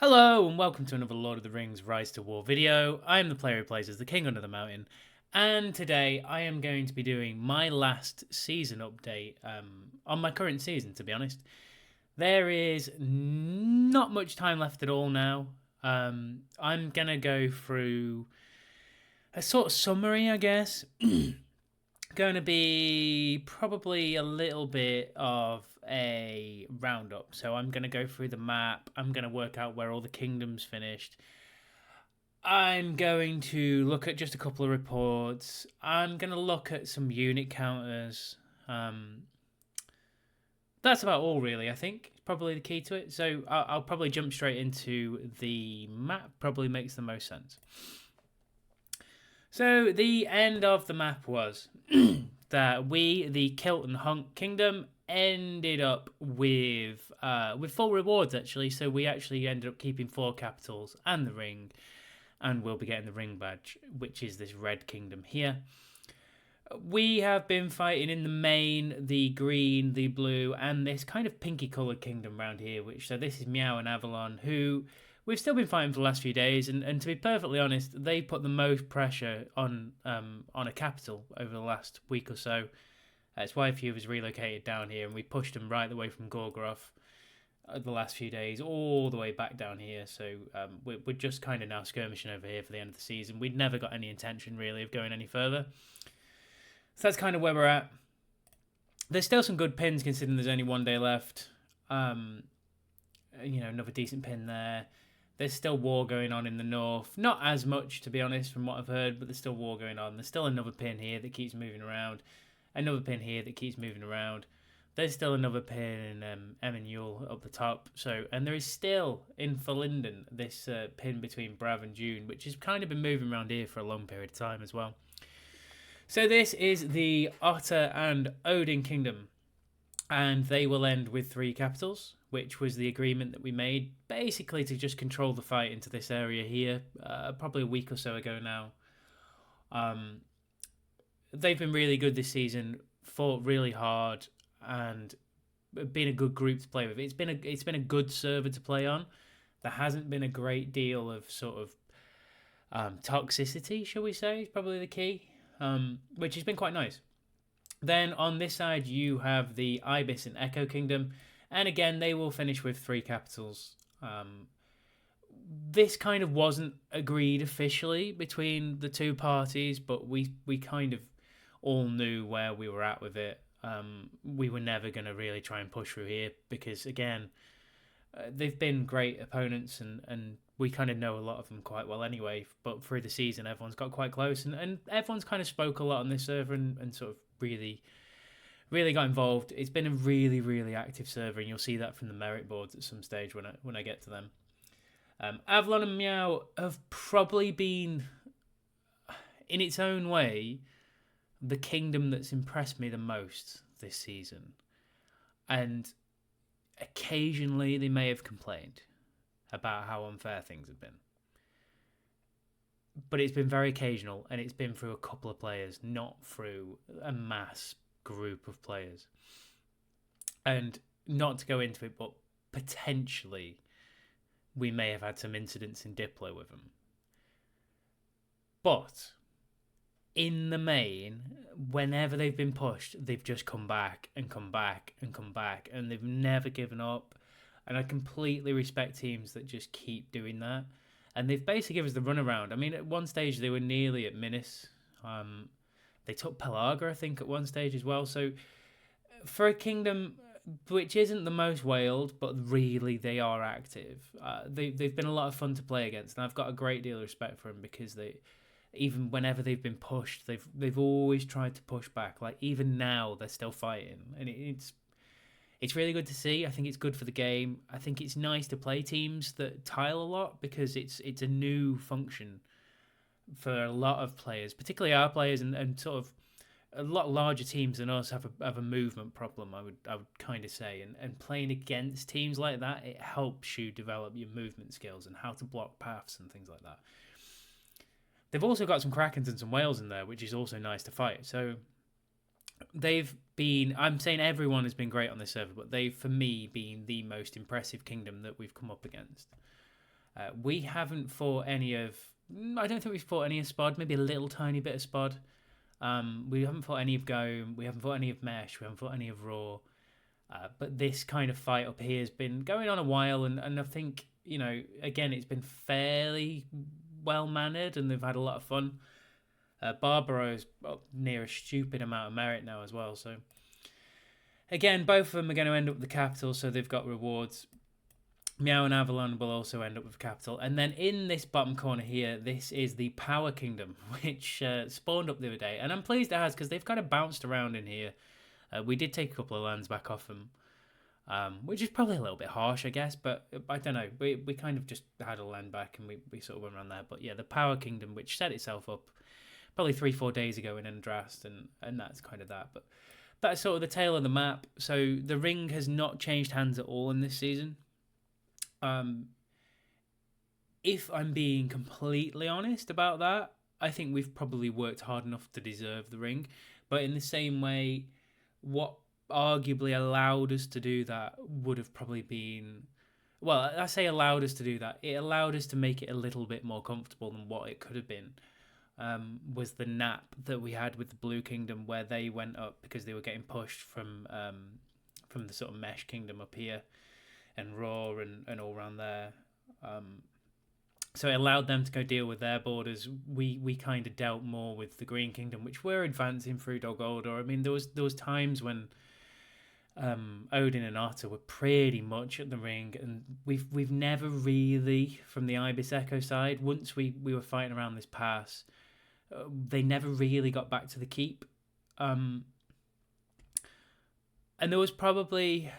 Hello and welcome to another Lord of the Rings Rise to War video. I am the player who plays as the King Under the Mountain, and today I am going to be doing my last season update on my current season, to be honest. There is not much time left at all now. I'm going to go through a sort of summary, I guess. Going to be probably a little bit of a roundup. So I'm going to go through the map. I'm going to work out where all the kingdoms finished. I'm going to look at just a couple of reports. I'm going to look at some unit counters. That's about all, really. I think it's probably the key to it. So I'll probably jump straight into the map. Probably makes the most sense. So the end of the map was that we, the Kilt and Hunk Kingdom, ended up with full rewards actually. So we actually ended up keeping 4 capitals and the ring, and we'll be getting the ring badge, which is this red kingdom here. We have been fighting in the main the green, the blue, and this kind of pinky coloured kingdom around here. So this is Meow and Avalon, who we've still been fighting for the last few days, and to be perfectly honest, they put the most pressure on a capital over the last week or so. That's why a few of us relocated down here, and we pushed them right the way from Gorgoroth the last few days, all the way back down here. So we're just kind of now skirmishing over here for the end of the season. We'd never got any intention, really, of going any further. So that's kind of where we're at. There's still some good pins, considering there's only 1 day left. Another decent pin there. There's still war going on in the north. Not as much, to be honest, from what I've heard, but there's still war going on. There's still another pin here that keeps moving around. Another pin here that keeps moving around. There's still another pin in Emmanuel up the top. And there is still in Verlinden this pin between Brav and June, which has kind of been moving around here for a long period of time as well. So this is the Otter and Odin Kingdom, and they will end with 3 capitals, which was the agreement that we made, basically to just control the fight into this area here, probably a week or so ago now. They've been really good this season, fought really hard, and been a good group to play with. It's been a good server to play on. There hasn't been a great deal of sort of toxicity, shall we say, is probably the key, which has been quite nice. Then on this side you have the Ibis and Echo Kingdom, and again they will finish with 3 capitals. This kind of wasn't agreed officially between the two parties, but we kind of all knew where we were at with it. We were never going to really try and push through here because, again, they've been great opponents, and we kind of know a lot of them quite well anyway. But through the season, everyone's got quite close, and everyone's kind of spoke a lot on this server and sort of really got involved. It's been a really, really active server, and you'll see that from the merit boards at some stage when I get to them. Avalon and Meow have probably been, in its own way, the kingdom that's impressed me the most this season. And occasionally they may have complained about how unfair things have been. But it's been very occasional, and it's been through a couple of players, not through a mass group of players. And not to go into it, but potentially we may have had some incidents in Diplo with them. But in the main, whenever they've been pushed, they've just come back and come back and come back, and they've never given up. And I completely respect teams that just keep doing that. And they've basically given us the runaround. I mean, at one stage they were nearly at Minas. They took Pelaga, I think, at one stage as well. So for a kingdom which isn't the most whaled, but really they are active, they've been a lot of fun to play against, and I've got a great deal of respect for them because even whenever they've been pushed, they've always tried to push back. Like even now, they're still fighting, and it's really good to see. I think it's good for the game. I think it's nice to play teams that tile a lot because it's a new function for a lot of players, particularly our players, and sort of a lot larger teams than us have a movement problem. I would kind of say, and playing against teams like that, it helps you develop your movement skills and how to block paths and things like that. They've also got some Krakens and some whales in there, which is also nice to fight. So they've been, I'm saying everyone has been great on this server, but they've, for me, been the most impressive kingdom that we've come up against. We haven't fought any of. I don't think we've fought any of Spod. Maybe a little tiny bit of Spod. We haven't fought any of Gome. We haven't fought any of Mesh. We haven't fought any of Raw. But this kind of fight up here has been going on a while, and I think, again, it's been fairly well mannered, and they've had a lot of fun. Barbaro's near a stupid amount of merit now as well. So again, both of them are going to end up with the capital, so they've got rewards. Meow and Avalon will also end up with capital. And then in this bottom corner here, this is the Power Kingdom, which spawned up the other day. And I'm pleased it has, because they've kind of bounced around in here. We did take a couple of lands back off them, which is probably a little bit harsh, I guess. But I don't know. We kind of just had a land back and we sort of went around there. But yeah, the Power Kingdom, which set itself up probably 3-4 days ago in Endrast, and that's kind of that. But that's sort of the tail of the map. So the ring has not changed hands at all in this season. If I'm being completely honest about that, I think we've probably worked hard enough to deserve the ring. But in the same way, what arguably allowed us to do that would have probably been... Well, I say allowed us to do that. It allowed us to make it a little bit more comfortable than what it could have been. Was the nap that we had with the Blue Kingdom, where they went up because they were getting pushed from the sort of Mesh Kingdom up here, and Raw and all around there. So it allowed them to go deal with their borders. We kind of dealt more with the Green Kingdom, which were advancing through Dol Guldur. I mean, there was times when Odin and Otter were pretty much at the ring, and we've never really, from the Ibis Echo side, once we were fighting around this pass, they never really got back to the keep. And there was probably...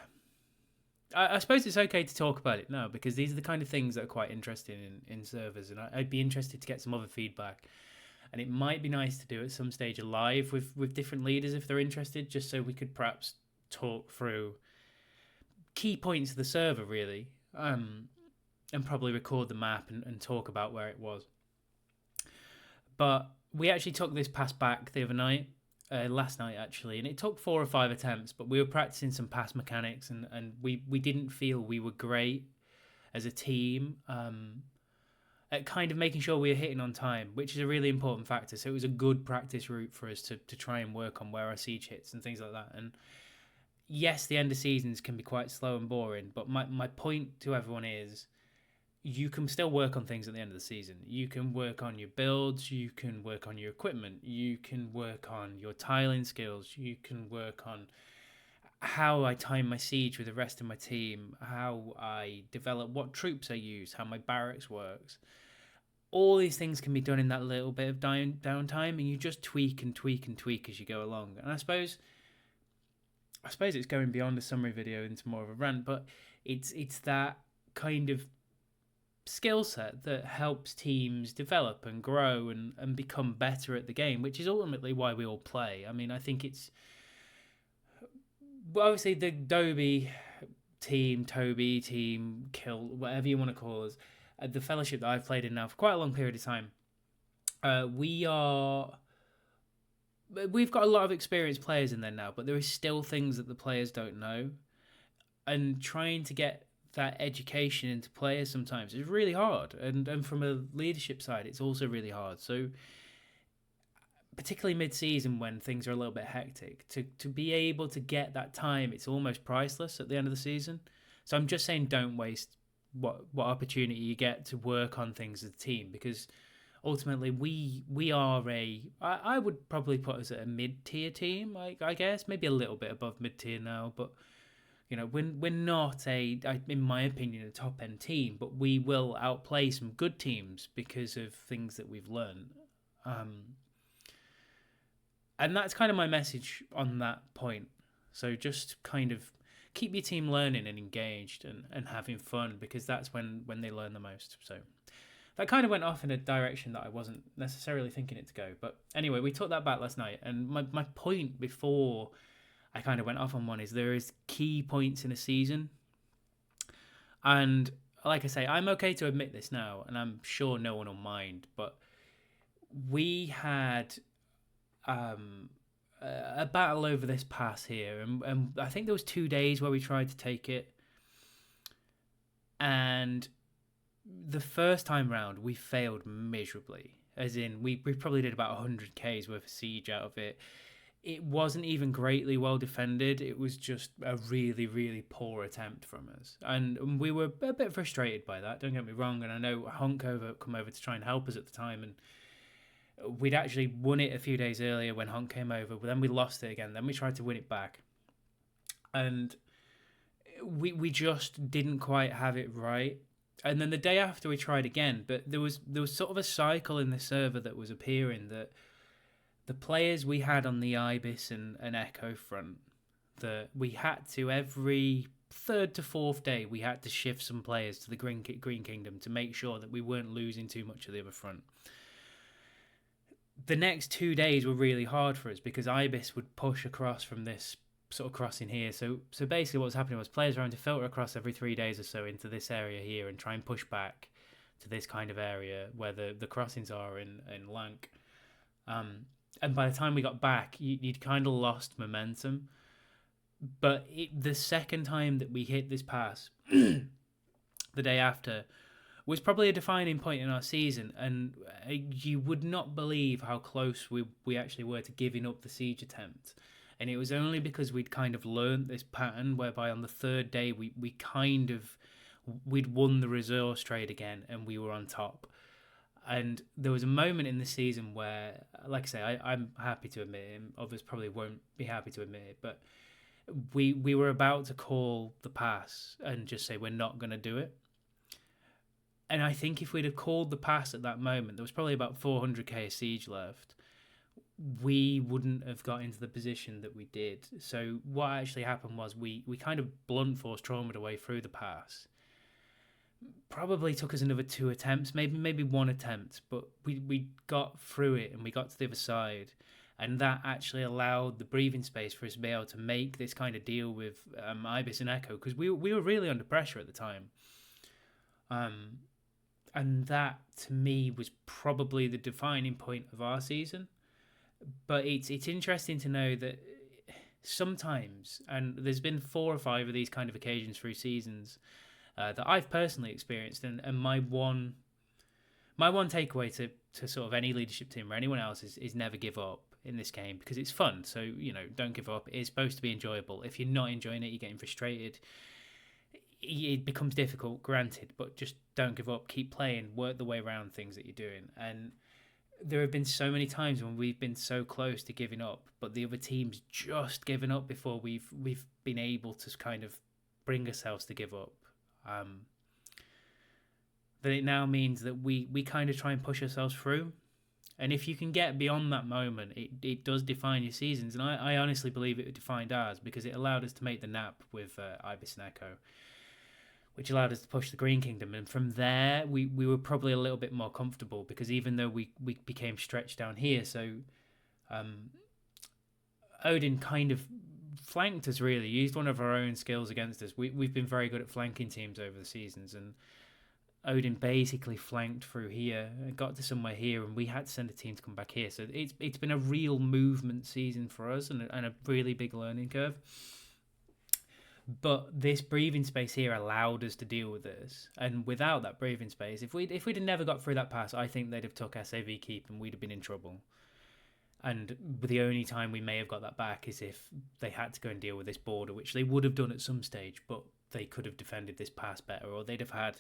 I suppose it's okay to talk about it now, because these are the kind of things that are quite interesting in servers, and I'd be interested to get some other feedback. And it might be nice to do at some stage live with different leaders if they're interested, just so we could perhaps talk through key points of the server, really, and probably record the map and talk about where it was. But we actually took this pass back the other night. Last night actually, and it took 4 or 5 attempts, but we were practicing some pass mechanics, and we didn't feel we were great as a team at kind of making sure we were hitting on time, which is a really important factor. So it was a good practice route for us to try and work on where our siege hits and things like that. And yes, the end of seasons can be quite slow and boring, but my point to everyone is, you can still work on things at the end of the season. You can work on your builds, you can work on your equipment, you can work on your tiling skills, you can work on how I time my siege with the rest of my team, how I develop what troops I use, how my barracks works. All these things can be done in that little bit of downtime, and you just tweak and tweak and tweak as you go along. And I suppose it's going beyond a summary video into more of a rant, but it's that kind of skill set that helps teams develop and grow and become better at the game, which is ultimately why we all play. I mean, I think it's obviously the Dobie team, Toby team, Kill, whatever you want to call us, the fellowship that I've played in now for quite a long period of time. We've got a lot of experienced players in there now, but there is still things that the players don't know, and trying to get that education into players sometimes is really hard, and from a leadership side it's also really hard. So particularly mid-season, when things are a little bit hectic, to be able to get that time, it's almost priceless at the end of the season. So I'm just saying, don't waste what opportunity you get to work on things as a team, because ultimately we are I would probably put us at a mid-tier team, I guess, maybe a little bit above mid-tier now, but we're not in my opinion, a top end team, but we will outplay some good teams because of things that we've learned. And that's kind of my message on that point. So just kind of keep your team learning and engaged and having fun, because that's when they learn the most. So that kind of went off in a direction that I wasn't necessarily thinking it to go. But anyway, we took that back last night. And my point before I kind of went off on one is, there is key points in a season, and like I say, I'm okay to admit this now, and I'm sure no one will mind, but we had a battle over this pass here, and I think there was 2 days where we tried to take it, and the first time round we failed miserably. As in, we probably did about 100 Ks worth of siege out of it. It wasn't even greatly well defended. It was just a really, really poor attempt from us. And we were a bit frustrated by that, don't get me wrong. And I know Honk come over to try and help us at the time. And we'd actually won it a few days earlier when Honk came over. But then we lost it again. Then we tried to win it back. And we just didn't quite have it right. And then the day after we tried again. But there was sort of a cycle in the server that was appearing that the players we had on the Ibis and Echo front, that we had to, every third to fourth day, we had to shift some players to the Green Kingdom to make sure that we weren't losing too much of the other front. The next 2 days were really hard for us because Ibis would push across from this sort of crossing here. So basically what was happening was players were having to filter across every 3 days or so into this area here and try and push back to this kind of area where the crossings are in Lank. And by the time we got back, you'd kind of lost momentum. But the second time that we hit this pass, the day after, was probably a defining point in our season. And you would not believe how close we actually were to giving up the siege attempt. And it was only because we'd kind of learned this pattern whereby on the third day we'd won the resource trade again and we were on top. And there was a moment in the season where, like I say, I'm happy to admit it, others probably won't be happy to admit it, but we were about to call the pass and just say we're not going to do it. And I think if we'd have called the pass at that moment, there was probably about 400k siege left, we wouldn't have got into the position that we did. So what actually happened was we kind of blunt force traumaed away through the pass. Probably took us another 2 attempts, maybe 1 attempt, but we got through it and we got to the other side, and that actually allowed the breathing space for us to be able to make this kind of deal with Ibis and Echo, because we were really under pressure at the time. And that to me was probably the defining point of our season. But it's interesting to know that sometimes, and there's been 4 or 5 of these kind of occasions through seasons that I've personally experienced, and my one takeaway to sort of any leadership team or anyone else is never give up in this game, because it's fun. So, don't give up. It's supposed to be enjoyable. If you're not enjoying it, you're getting frustrated. It becomes difficult, granted, but just don't give up. Keep playing. Work the way around things that you're doing. And there have been so many times when we've been so close to giving up, but the other team's just given up before we've been able to kind of bring ourselves to give up. That it now means that we kind of try and push ourselves through. And if you can get beyond that moment, it does define your seasons. And I honestly believe it defined ours, because it allowed us to make the nap with Ibis and Echo, which allowed us to push the Green Kingdom. And from there, we were probably a little bit more comfortable, because even though we became stretched down here, so Odin kind of flanked us, really used one of our own skills against us. We've been very good at flanking teams over the seasons, and Odin basically flanked through here and got to somewhere here, and we had to send a team to come back here. So it's been a real movement season for us, and a really big learning curve. But this breathing space here allowed us to deal with this, and without that breathing space, if we'd have never got through that pass, I think they'd have took SAV keep and we'd have been in trouble. And the only time we may have got that back is if they had to go and deal with this border, which they would have done at some stage, but they could have defended this pass better, or they'd have had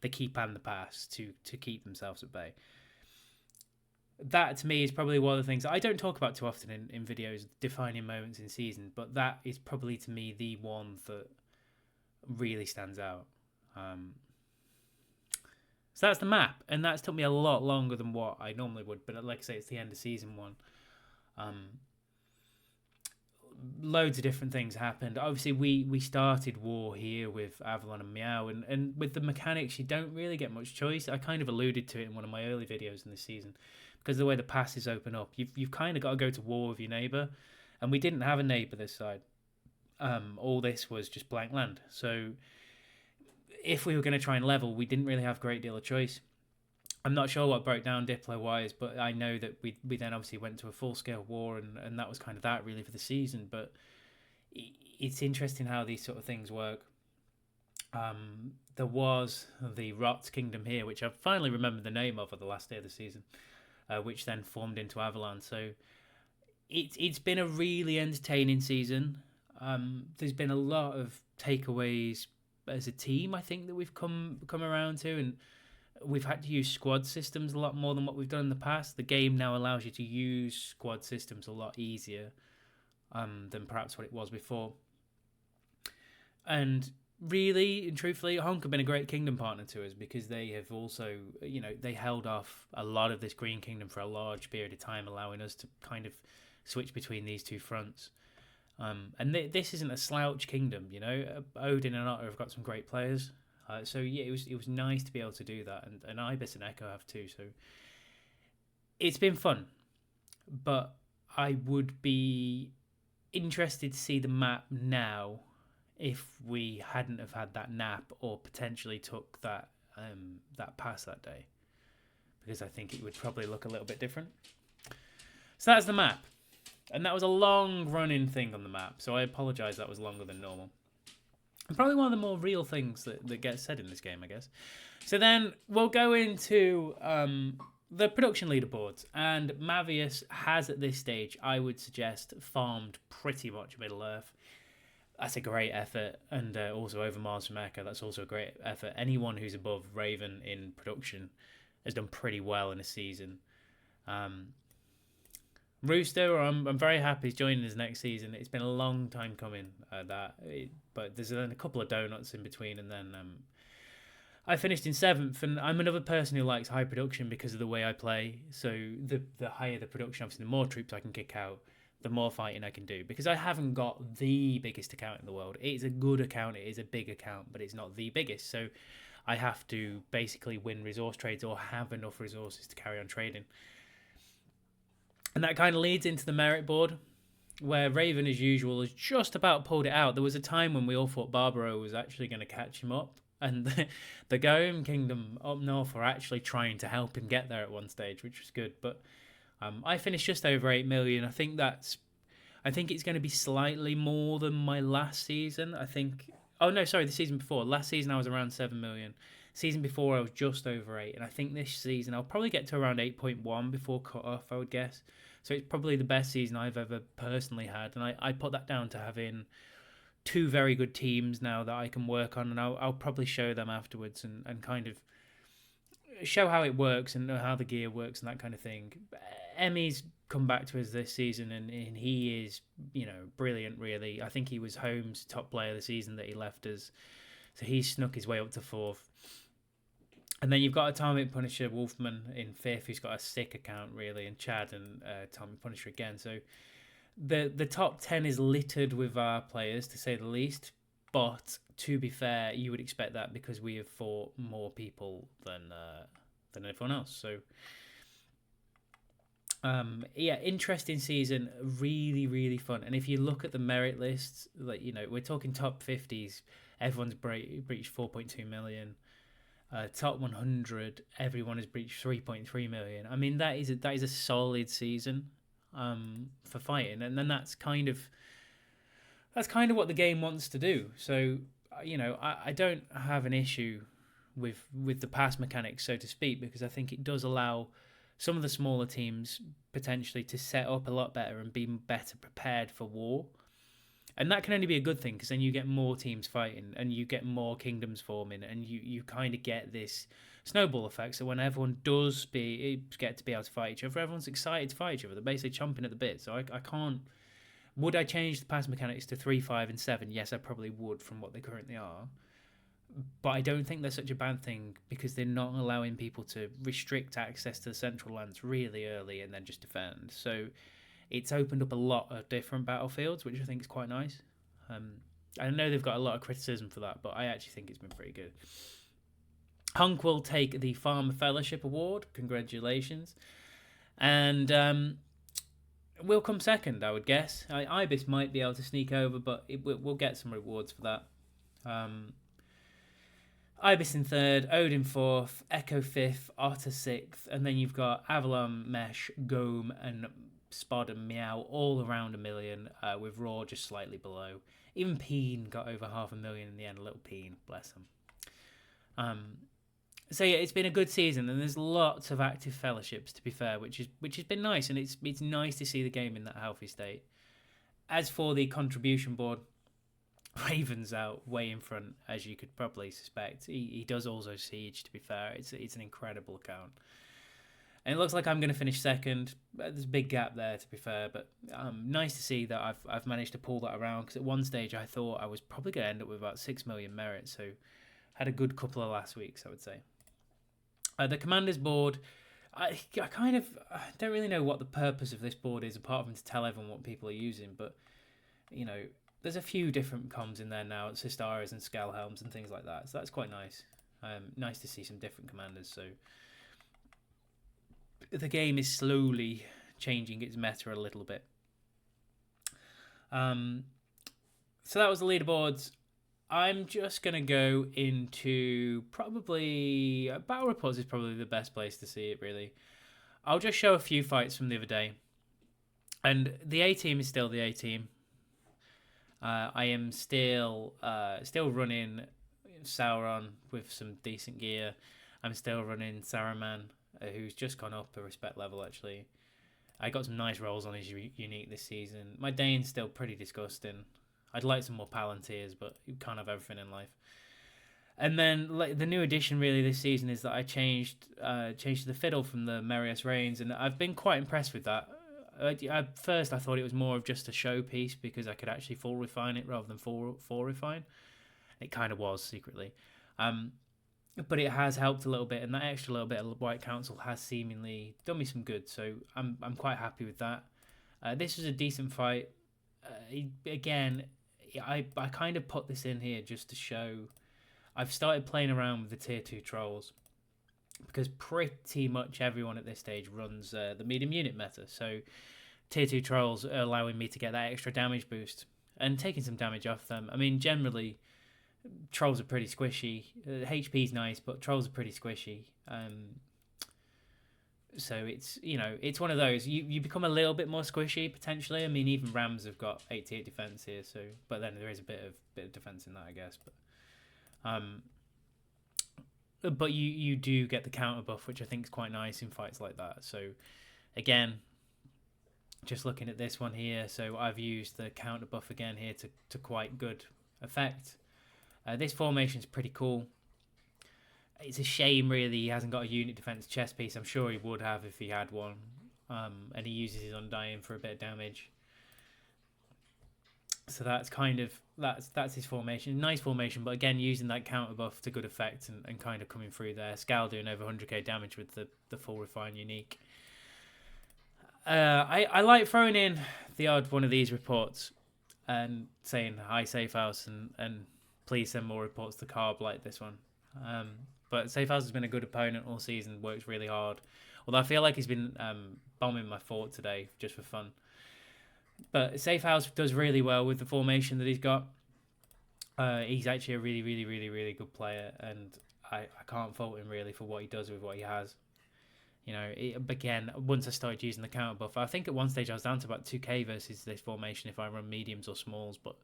the keep and the pass to keep themselves at bay. That, to me, is probably one of the things I don't talk about too often in videos, defining moments in season, but that is probably, to me, the one that really stands out. So that's the map, and that's took me a lot longer than what I normally would, but like I say, it's the end of season 1. Loads of different things happened. Obviously, we started war here with Avalon and Meow, and with the mechanics, you don't really get much choice. I kind of alluded to it in one of my early videos in this season, because of the way the passes open up, you've kind of got to go to war with your neighbour, and we didn't have a neighbour this side. All this was just blank land. So if we were going to try and level, we didn't really have a great deal of choice. I'm not sure what broke down Diplo-wise, but I know that we then obviously went to a full-scale war, and that was kind of that really for the season. But it's interesting how these sort of things work. there was the Rot Kingdom here, which I've finally remembered the name of at the last day of the season, which then formed into Avalon. So it's been a really entertaining season. There's been a lot of takeaways as a team, I think, that we've come around to, and we've had to use squad systems a lot more than what we've done in the past. The game now allows you to use squad systems a lot easier than perhaps what it was before. And really and truthfully, Honk have been a great kingdom partner to us, because they have also, they held off a lot of this Green Kingdom for a large period of time, allowing us to kind of switch between these two fronts. And this isn't a slouch kingdom, Odin and Otter have got some great players. So yeah, it was nice to be able to do that, and Ibis and Echo have too. So it's been fun, but I would be interested to see the map now if we hadn't have had that nap, or potentially took that pass that day, because I think it would probably look a little bit different. So that's the map, and that was a long running thing on the map. So I apologise that was longer than normal. And probably one of the more real things that gets said in this game, I guess. So then we'll go into the production leaderboards. And Mavius has, at this stage, I would suggest, farmed pretty much Middle Earth. That's a great effort. And also over Mars from Echo, that's also a great effort. Anyone who's above Raven in production has done pretty well in a season. Rooster, I'm very happy he's joining us next season. It's been a long time coming, but there's then a couple of donuts in between, and then I finished in 7th, and I'm another person who likes high production because of the way I play. So the higher the production, obviously, the more troops I can kick out, the more fighting I can do, because I haven't got the biggest account in the world. It is a good account, it is a big account, but it's not the biggest. So I have to basically win resource trades or have enough resources to carry on trading. And that kind of leads into the merit board, where Raven, as usual, has just about pulled it out. There was a time when we all thought Barbaro was actually going to catch him up, and the Gaum Kingdom up north were actually trying to help him get there at one stage, which was good. But I finished just over 8 million. I think it's going to be slightly more than my last season. The season before. Last season I was around 7 million. Season before I was just over 8, and I think this season I'll probably get to around 8.1 before cut off, I would guess. So it's probably the best season I've ever personally had, and I put that down to having 2 very good teams now that I can work on, and I'll probably show them afterwards and kind of show how it works and how the gear works and that kind of thing. Emmy's come back to us this season, and he is, brilliant, really. I think he was Holmes' top player the season that he left us, so he snuck his way up to 4th. And then you've got Atomic Punisher Wolfman in 5th, who's got a sick account, really, and Chad and Atomic Punisher again. So the top 10 is littered with our players, to say the least. But to be fair, you would expect that because we have fought more people than everyone else. So interesting season, really, really fun. And if you look at the merit lists, we're talking top 50s. Everyone's breached 4.2 million. Top 100, everyone has breached 3.3 million. I mean, that is a solid season for fighting, and then that's kind of what the game wants to do. So I don't have an issue with the pass mechanics, so to speak, because I think it does allow some of the smaller teams potentially to set up a lot better and be better prepared for war. And that can only be a good thing, because then you get more teams fighting and you get more kingdoms forming, and you kind of get this snowball effect. So when everyone does get to be able to fight each other, everyone's excited to fight each other. They're basically chomping at the bit. So I can't... Would I change the pass mechanics to 3, 5, and 7? Yes, I probably would from what they currently are. But I don't think they're such a bad thing, because they're not allowing people to restrict access to the central lands really early and then just defend. So it's opened up a lot of different battlefields, which I think is quite nice. I know they've got a lot of criticism for that, but I actually think it's been pretty good. Hunk will take the Farmer Fellowship Award. Congratulations. And we'll come second, I would guess. Ibis might be able to sneak over, but we'll get some rewards for that. Ibis in 3rd, Odin 4th, Echo 5th, Otter 6th, and then you've got Avalon, Mesh, Gome, and Spod and Meow all around 1 million, with Raw just slightly below. Even Peen got over 500,000 in the end. A little Peen, bless him. Um, so yeah, it's been a good season, and there's lots of active fellowships. To be fair, which has been nice, and it's nice to see the game in that healthy state. As for the contribution board, Ravens out way in front, as you could probably suspect. He does also siege. To be fair, it's an incredible account. And it looks like I'm going to finish second. There's a big gap there, to be fair, but nice to see that I've managed to pull that around. Because at one stage I thought I was probably going to end up with about 6 million merit, so had a good couple of last weeks, I would say. The Commanders board, I don't really know what the purpose of this board is, apart from to tell everyone what people are using. But there's a few different comms in there now, Sistaras and Scalhelms and things like that. So that's quite nice. Nice to see some different commanders. So the game is slowly changing its meta a little bit. So that was the leaderboards. I'm just going to go into probably... Battle Reports is probably the best place to see it, really. I'll just show a few fights from the other day. And the A-team is still the A-team. I am still running Sauron with some decent gear. I'm still running Saruman, who's just gone up a respect level, actually. I got some nice rolls on his unique this season. My Dane's still pretty disgusting. I'd like some more Palantirs, but you can't have everything in life. And then the new addition really this season is that I changed to the fiddle from the Merius Reigns, and I've been quite impressed with that. At first, I thought it was more of just a showpiece because I could actually full refine it rather than full refine. It kind of was secretly. But it has helped a little bit, and that extra little bit of White Council has seemingly done me some good, so I'm quite happy with that. This was a decent fight. Again, I kind of put this in here just to show I've started playing around with the tier 2 trolls because pretty much everyone at this stage runs the medium unit meta, so tier 2 trolls are allowing me to get that extra damage boost and taking some damage off them. I mean, generally trolls are pretty squishy. HP's nice, but trolls are pretty squishy. So it's one of those. You become a little bit more squishy potentially. I mean, even Rams have got 88 defense here, so but then there is a bit of defense in that, I guess. But you do get the counter buff, which I think is quite nice in fights like that. So again, just looking at this one here, so I've used the counter buff again here to quite good effect. This formation is pretty cool. It's a shame, really, he hasn't got a unit defense chest piece. I'm sure he would have if he had one. And he uses his Undying for a bit of damage. So that's that's his formation. Nice formation, but again, using that counter buff to good effect and kind of coming through there. Scal doing over 100k damage with the full refine unique. I like throwing in the odd one of these reports and saying hi Safe House and please send more reports to Carb like this one. But Safe House has been a good opponent all season, works really hard. Although I feel like he's been bombing my fort today just for fun. But Safe House does really well with the formation that he's got. He's actually a really, really, really, really good player, and I can't fault him really for what he does with what he has. Again, once I started using the counter buff, I think at one stage I was down to about 2k versus this formation if I run mediums or smalls, but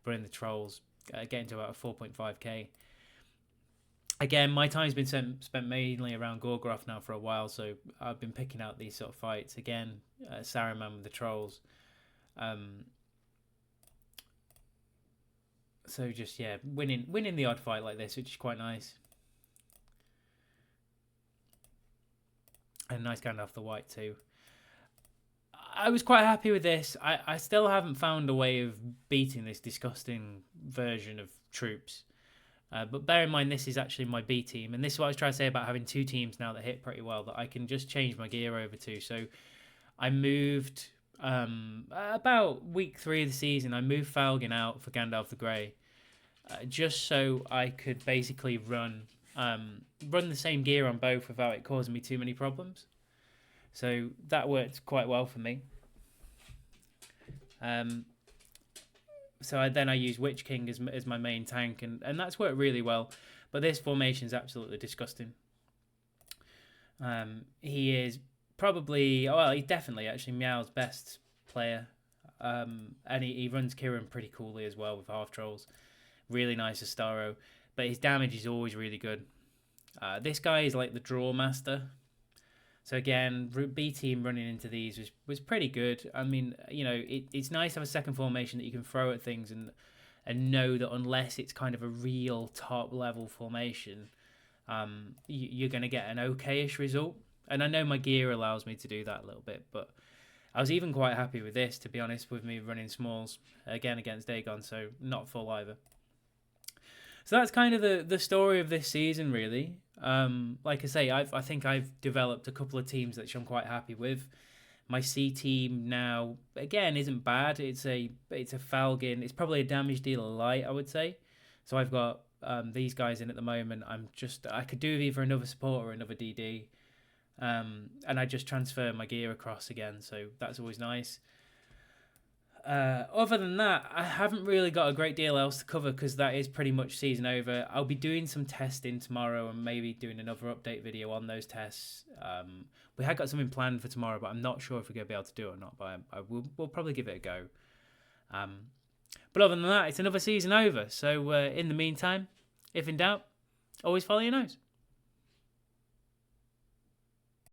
in the trolls, getting to about 4.5k. Again, my time's been spent mainly around Gorgoroth now for a while, so I've been picking out these sort of fights. Again, Saruman with the trolls. So just, yeah, winning the odd fight like this, which is quite nice. And nice going off the white too. I was quite happy with this. I still haven't found a way of beating this disgusting version of troops. But bear in mind, this is actually my B team. And this is what I was trying to say about having two teams now that hit pretty well, that I can just change my gear over to. So I moved, about week 3 of the season, I moved Falcon out for Gandalf the Grey. Just so I could basically run the same gear on both without it causing me too many problems. So that worked quite well for me. So I use Witch King as my main tank, and that's worked really well. But this formation is absolutely disgusting. He is probably, he's definitely actually Meow's best player. And he runs Kirin pretty coolly as well with half trolls. Really nice Astaro. But his damage is always really good. This guy is like the draw master. So again, B team running into these was pretty good. I mean, it's nice to have a second formation that you can throw at things and know that unless it's kind of a real top level formation, you're going to get an okayish result. And I know my gear allows me to do that a little bit, but I was even quite happy with this, to be honest, with me running smalls again against Dagon, so not full either. So that's kind of the story of this season, really. Like I say, I think I've developed a couple of teams that I'm quite happy with. My C team now, again, isn't bad. It's a Falcon. It's probably a damage dealer light, I would say. So I've got these guys in at the moment. I could do either another support or another DD. And I just transfer my gear across again, so that's always nice. Other than that, I haven't really got a great deal else to cover because that is pretty much season over. I'll be doing some testing tomorrow and maybe doing another update video on those tests. We had got something planned for tomorrow, but I'm not sure if we're going to be able to do it or not, but we'll probably give it a go. But other than that, it's another season over. So in the meantime, if in doubt, always follow your nose.